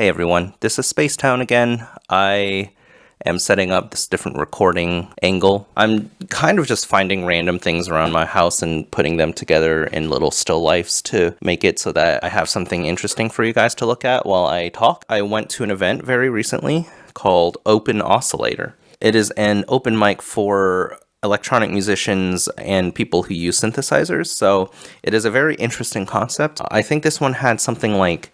Hey everyone, this is Spacetown again. I am setting up this different recording angle. I'm kind of just finding random things around my house and putting them together in little still lifes to make it so that I have something interesting for you guys to look at while I talk. I went to an event very recently called Open Oscillator. It is an open mic for electronic musicians and people who use synthesizers, so it is a very interesting concept. I think this one had something like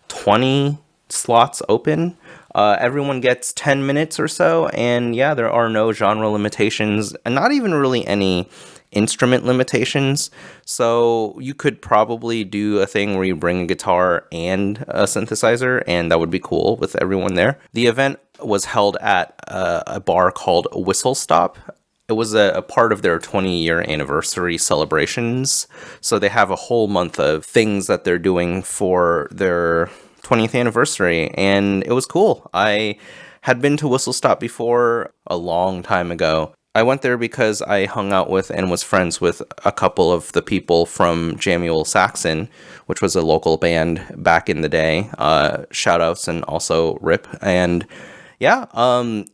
20 slots open. Everyone gets 10 minutes or so, and yeah, there are no genre limitations and not even really any instrument limitations. So you could probably do a thing where you bring a guitar and a synthesizer, and that would be cool with everyone there. The event was held at a bar called WHISTLESTOP. It was a part of their 20-year anniversary celebrations. So they have a whole month of things that they're doing for their 20th anniversary, and it was cool. I had been to WHISTLESTOP before a long time ago. I went there because I hung out with and was friends with a couple of the people from Jamuel Saxon, which was a local band back in the day. Shout outs and also RIP. And yeah,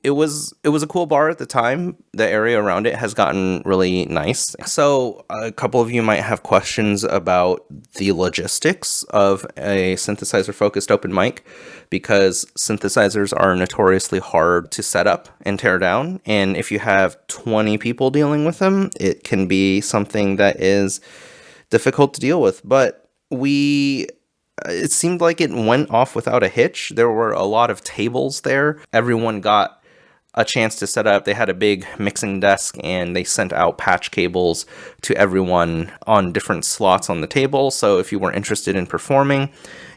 it was a cool bar at the time. The area around it has gotten really nice. So a couple of you might have questions about the logistics of a synthesizer-focused open mic, because synthesizers are notoriously hard to set up and tear down. And if you have 20 people dealing with them, it can be something that is difficult to deal with. But it seemed like it went off without a hitch. There were a lot of tables there. Everyone got a chance to set up. They had a big mixing desk, and they sent out patch cables to everyone on different slots on the table. So if you were interested in performing,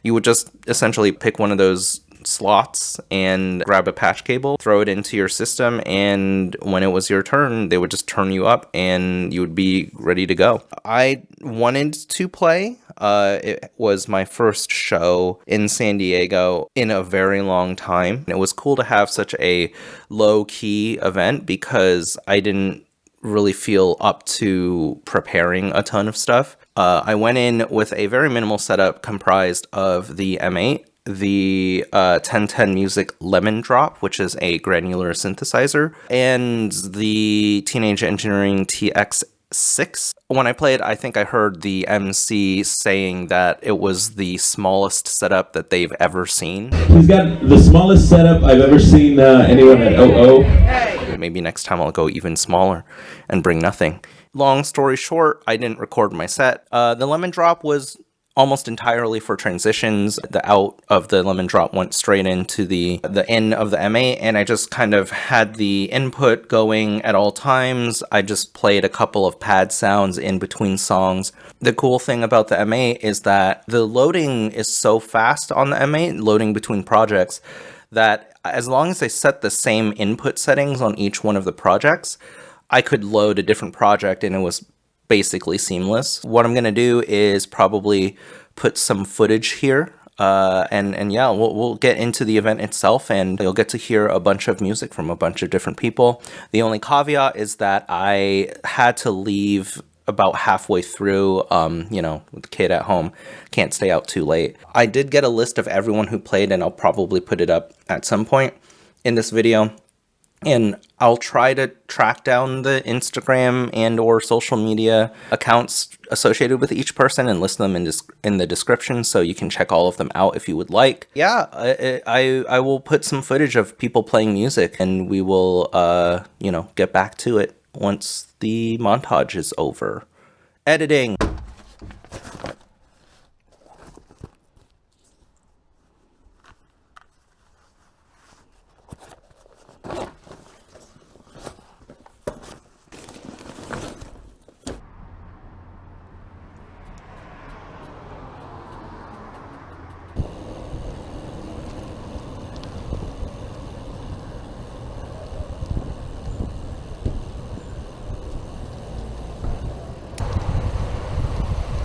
you would just essentially pick one of those slots and grab a patch cable, throw it into your system, and when it was your turn, they would just turn you up and you would be ready to go. I wanted to play. It was my first show in San Diego in a very long time. It was cool to have such a low-key event because I didn't really feel up to preparing a ton of stuff. I went in with a very minimal setup comprised of the M8, the 1010 Music Lemon Drop, which is a granular synthesizer, and the Teenage Engineering TX6. When I played, I think I heard the MC saying that it was the smallest setup that they've ever seen. He's got the smallest setup I've ever seen anyone at OO. Maybe next time I'll go even smaller and bring nothing. Long story short, I didn't record my set. The Lemon Drop was almost entirely for transitions. The out of the Lemon Drop went straight into the in of the M8, and I just kind of had the input going at all times. I just played a couple of pad sounds in between songs. The cool thing about the M8 is that the loading is so fast on the M8, loading between projects, that as long as I set the same input settings on each one of the projects, I could load a different project and it was basically seamless. What I'm gonna do is probably put some footage here, and yeah, we'll get into the event itself, and you'll get to hear a bunch of music from a bunch of different people. The only caveat is that I had to leave about halfway through, with the kid at home, can't stay out too late. I did get a list of everyone who played, and I'll probably put it up at some point in this video. And I'll try to track down the Instagram and or social media accounts associated with each person and list them in the description, so you can check all of them out if you would like. Yeah, I will put some footage of people playing music, and we will, get back to it once the montage is over. Editing.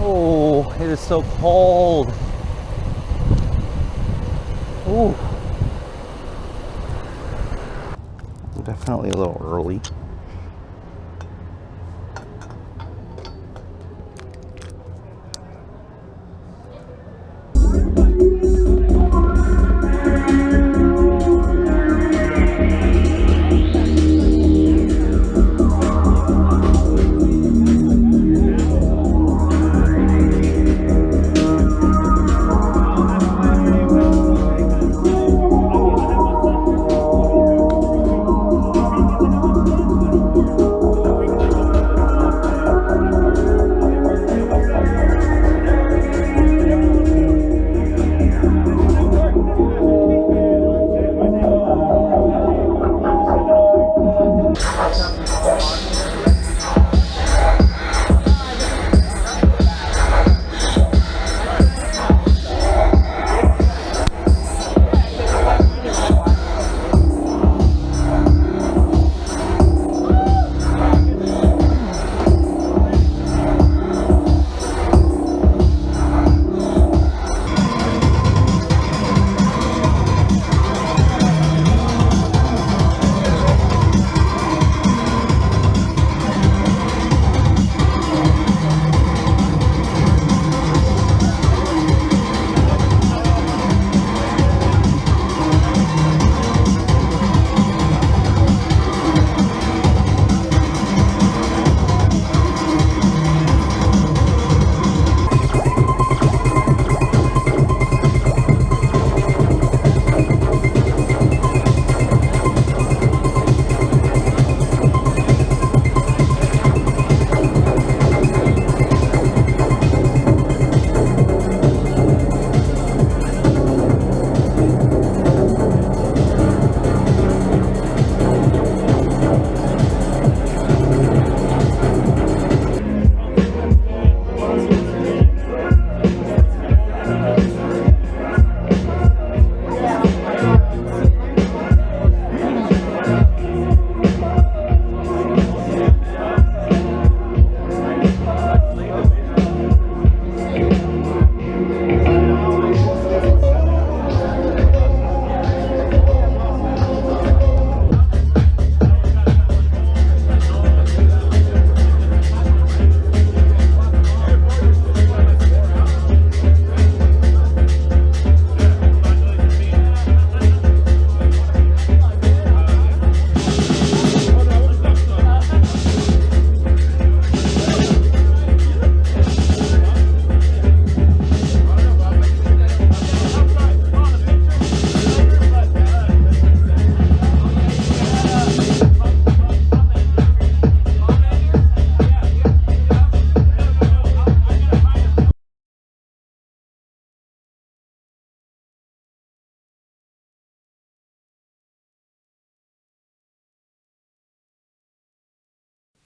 Oh, it is so cold. Ooh. Definitely a little early.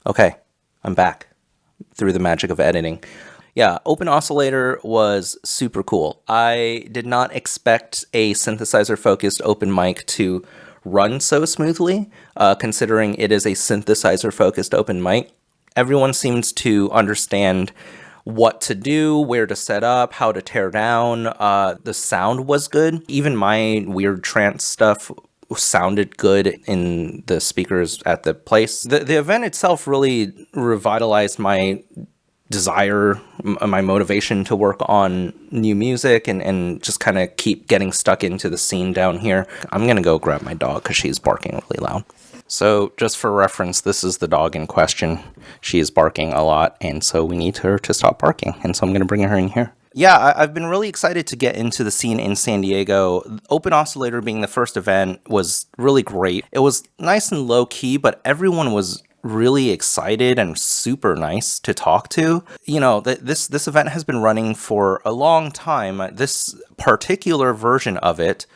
Okay, I'm back through the magic of editing. Yeah, Open Oscillator was super cool. I did not expect a synthesizer-focused open mic to run so smoothly, considering it is a synthesizer-focused open mic. Everyone seems to understand what to do, where to set up, how to tear down. The sound was good. Even my weird trance stuff sounded good in the speakers at the place. The event itself really revitalized my desire, my motivation to work on new music and just kind of keep getting stuck into the scene down here. I'm gonna go grab my dog because she's barking really loud. So just for reference, this is the dog in question. She is barking a lot, and so we need her to stop barking, and so I'm gonna bring her in here. Yeah, I've been really excited to get into the scene in San Diego. Open Oscillator being the first event was really great. It was nice and low key, but everyone was really excited and super nice to talk to. You know, this event has been running for a long time. This particular version of it,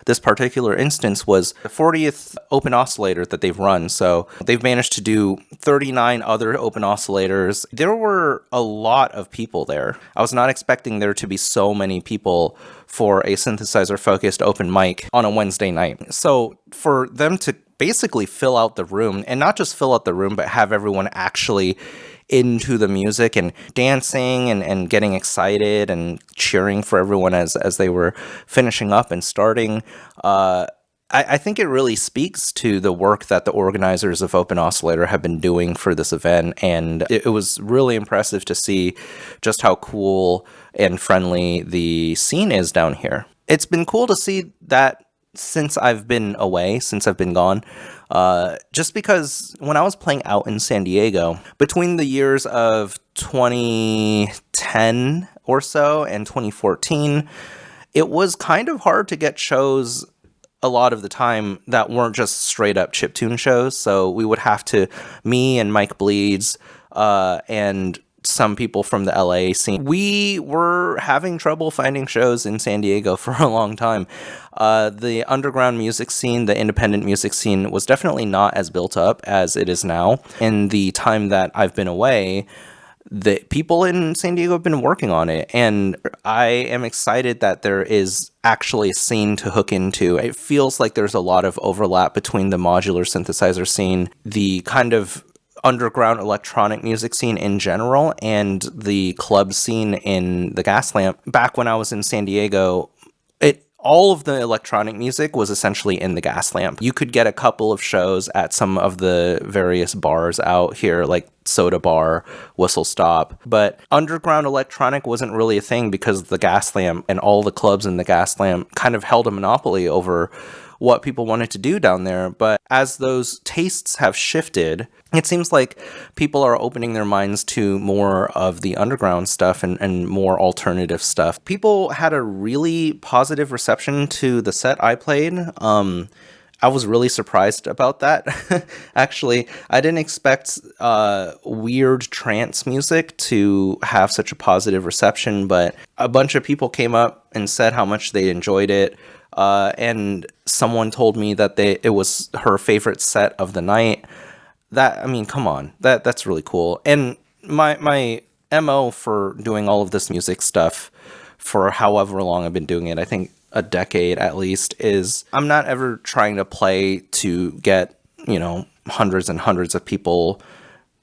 this particular instance, was the 40th Open Oscillator that they've run. So they've managed to do 39 other Open Oscillators. There were a lot of people there. I was not expecting there to be so many people for a synthesizer-focused open mic on a Wednesday night. So for them to basically fill out the room, and not just fill out the room, but have everyone actually into the music and dancing and getting excited and cheering for everyone as they were finishing up and starting. I think it really speaks to the work that the organizers of Open Oscillator have been doing for this event, and it was really impressive to see just how cool and friendly the scene is down here. It's been cool to see that since I've been away, since I've been gone, just because when I was playing out in San Diego, between the years of 2010 or so and 2014, it was kind of hard to get shows a lot of the time that weren't just straight up chiptune shows. So we would have to, me and Mike Bleeds, and some people from the LA scene, we were having trouble finding shows in San Diego for a long time. The underground music scene, the independent music scene, was definitely not as built up as it is now. In the time that I've been away, the people in San Diego have been working on it, and I am excited that there is actually a scene to hook into. It feels like there's a lot of overlap between the modular synthesizer scene, the kind of underground electronic music scene in general, and the club scene in the Gaslamp. Back when I was in San Diego, all of the electronic music was essentially in the Gaslamp. You could get a couple of shows at some of the various bars out here, like Soda Bar, Whistle Stop, but underground electronic wasn't really a thing because the Gaslamp and all the clubs in the Gaslamp kind of held a monopoly over what people wanted to do down there. But as those tastes have shifted, it seems like people are opening their minds to more of the underground stuff and more alternative stuff. People had a really positive reception to the set I played. I was really surprised about that. Actually, I didn't expect weird trance music to have such a positive reception, but a bunch of people came up and said how much they enjoyed it. And someone told me that it was her favorite set of the night. That, I mean, come on, that's really cool. And my MO for doing all of this music stuff for however long I've been doing it, I think a decade at least, is I'm not ever trying to play to get, hundreds and hundreds of people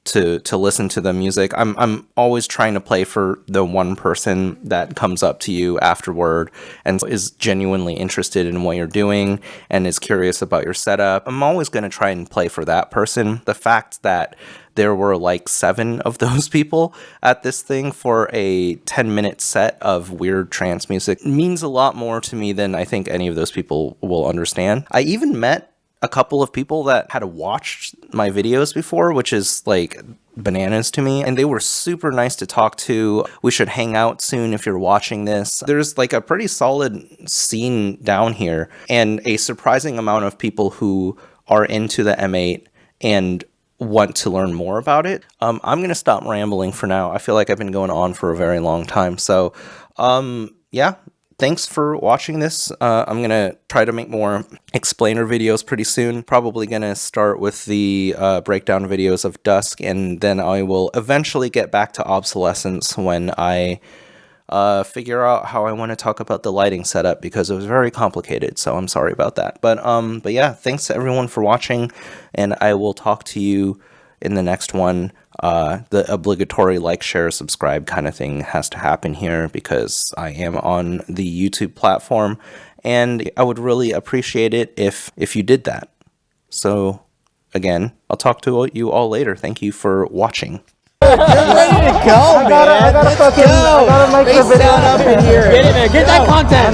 to listen to the music. I'm always trying to play for the one person that comes up to you afterward and is genuinely interested in what you're doing and is curious about your setup. I'm always going to try and play for that person. The fact that there were like 7 of those people at this thing for a 10-minute set of weird trance music means a lot more to me than I think any of those people will understand. I even met a couple of people that had watched my videos before, which is like bananas to me, and they were super nice to talk to. We should hang out soon if you're watching this. There's like a pretty solid scene down here, and a surprising amount of people who are into the M8 and want to learn more about it. I'm gonna stop rambling for now. I feel like I've been going on for a very long time. So yeah, thanks for watching this. I'm going to try to make more explainer videos pretty soon. Probably going to start with the breakdown videos of Dusk, and then I will eventually get back to obsolescence when I figure out how I want to talk about the lighting setup, because it was very complicated, so I'm sorry about that. But yeah, thanks to everyone for watching, and I will talk to you in the next one. The obligatory like, share, subscribe kind of thing has to happen here because I am on the YouTube platform, and I would really appreciate it if you did that. So again, I'll talk to you all later. Thank you for watching. You're ready to go, man. I gotta make the video. Get it, man. Get that content.